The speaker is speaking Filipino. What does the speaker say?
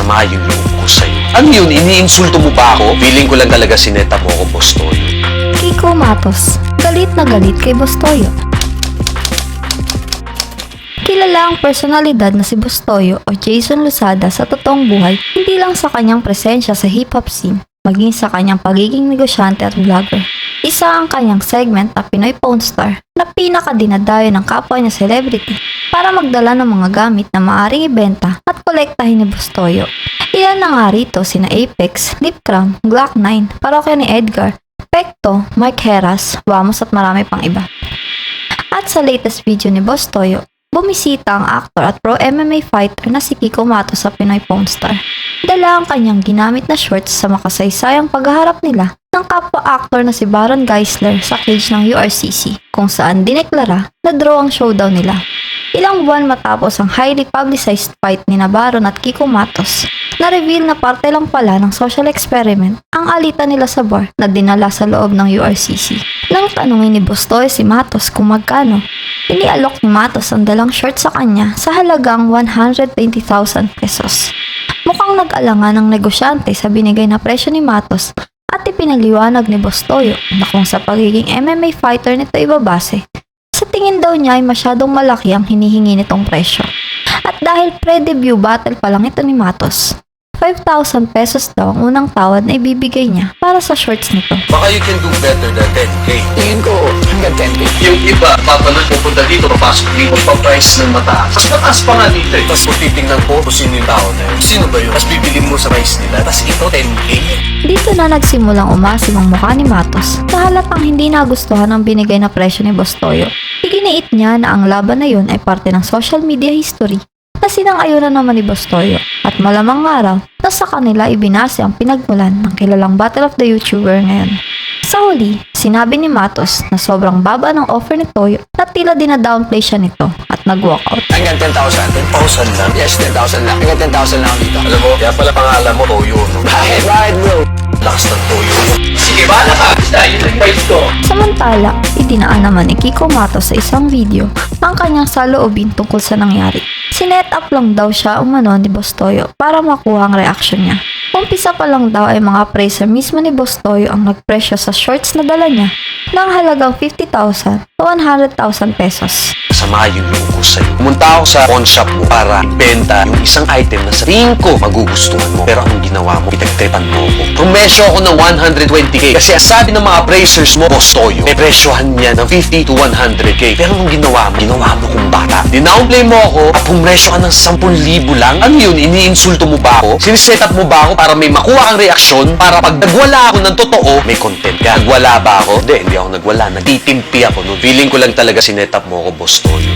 Masama yung loob ko sa'yo. Ano yun? Iniinsulto mo ba ako? Feeling ko lang talaga sineta mo ako, Boss Toyo. Kiko Matos, galit na galit kay Boss Toyo. Kilala ang personalidad na si Boss Toyo o Jason Losada sa totoong buhay, hindi lang sa kanyang presensya sa hip-hop scene, maging sa kanyang pagiging negosyante at vlogger. Isa ang kanyang segment na Pinoy Pawn Star na pinakadinadayo ng kapwa niya celebrity para magdala ng mga gamit na maaring ibenta at kolektahin ni Boss Toyo. Ilan na nga rito sina Apex, Lipcram, Glock 9, parokya ni Edgar, Pekto, Mike Heras, Wamos at marami pang iba. At sa latest video ni Boss Toyo, bumisita ang actor at pro MMA fighter na si Kiko Matos sa Pinoy Pawn Star. Dala ang kanyang ginamit na shorts sa makasaysayang paghaharap nila ng kapwa-actor na si Baron Geisler sa cage ng URCC, kung saan dineklara na draw ang showdown nila. Ilang buwan matapos ang highly publicized fight ni Baron at Kiko Matos, na-reveal na parte lang pala ng social experiment ang alitan nila sa bar na dinala sa loob ng URCC. Nang tanungin ni Boss Toyo si Matos kung magkano, inialok ni Matos ang dalang short sa kanya sa halagang 120,000 pesos. Mukhang nag-alangan ng negosyante sa binigay na presyo ni Matos at ipinaliwanag ni Boss Toyo na kung sa pagiging MMA fighter nito ibabase, sa tingin daw niya ay masyadong malaki ang hinihingi nitong presyo. At dahil pre-debut battle pa lang ito ni Matos, 5,000 pesos daw ang unang tawad na ibibigay niya para sa shorts nito. Baka you can do better than 10K. Tingin ko hanggang 10K. Yung iba, papanood pupunta dito, papasok dito, pa-price ng mataas. Mas mataas pa nga dito eh. Tapos kung titingnan ko kung sino yung tao na yun. Sino ba yun? Tapos bibili mo sa price nila. Tapos ito, 10K. Dito na nagsimulang umasim ang mukha ni Matos na halatang hindi nagustuhan ang binigay na presyo ni Boss Toyo. Iginiit niya na ang laban na yun ay parte ng social media history na sinang-ayunan naman ni Boss Toyo at malamang araw na sa kanila ibinase ang pinagmulan ng kilalang Battle of the YouTuber ngayon. Sa huli, sinabi ni Matos na sobrang baba ng offer ni Toyo na tila dinadownplay siya nito at nag-walkout. Hanggang 10,000. 10,000 lang. Yes, 10,000 lang. Hanggang 10,000 lang dito. Alam mo, kaya pala pangalan mo, Toyo. No? Bakit? Bakit bro? Lakas ng Toyo. Sige, bahala ka. Basta, yun ang price ko. Samantala, itinaan naman ni Kiko Matos sa isang video ang kanyang saloobin tungkol sa nangyari. Sinet up lang daw siya umano ni Boss Toyo para makuha ang reaction niya. Umpisa pa lang daw ay mga praiser mismo ni Boss Toyo ang nagpresyo sa shorts na dala niya ng halagang 50,000 o 100,000 pesos. Masama yung loob ko sa'yo. Pumunta ako sa pawn shop mo para ibenta yung isang item na sa tingin ko magugustuhan mo. Pero anong ginawa mo? Pinagtripan mo ko. Promesyo ako ng 120K. Kasi sabi ng mga appraisers mo, Boss Toyo, may presyohan niya ng 50 to 100K. Pero anong ginawa mo? Ginawa mo kung bata. Dinownplay mo ako at promesyo ka ng 10,000 lang? Ano yun? Iniinsulto mo ba ako? Siniset up mo ba ako para may makuha kang reaksyon? Para pag nagwala ako ng totoo, may content ka. Nagwala ba ako? Hindi ako nagwala. Nagtitimpi ako. No? Feeling ko lang talaga sinet up mo ako, Boss Toyo.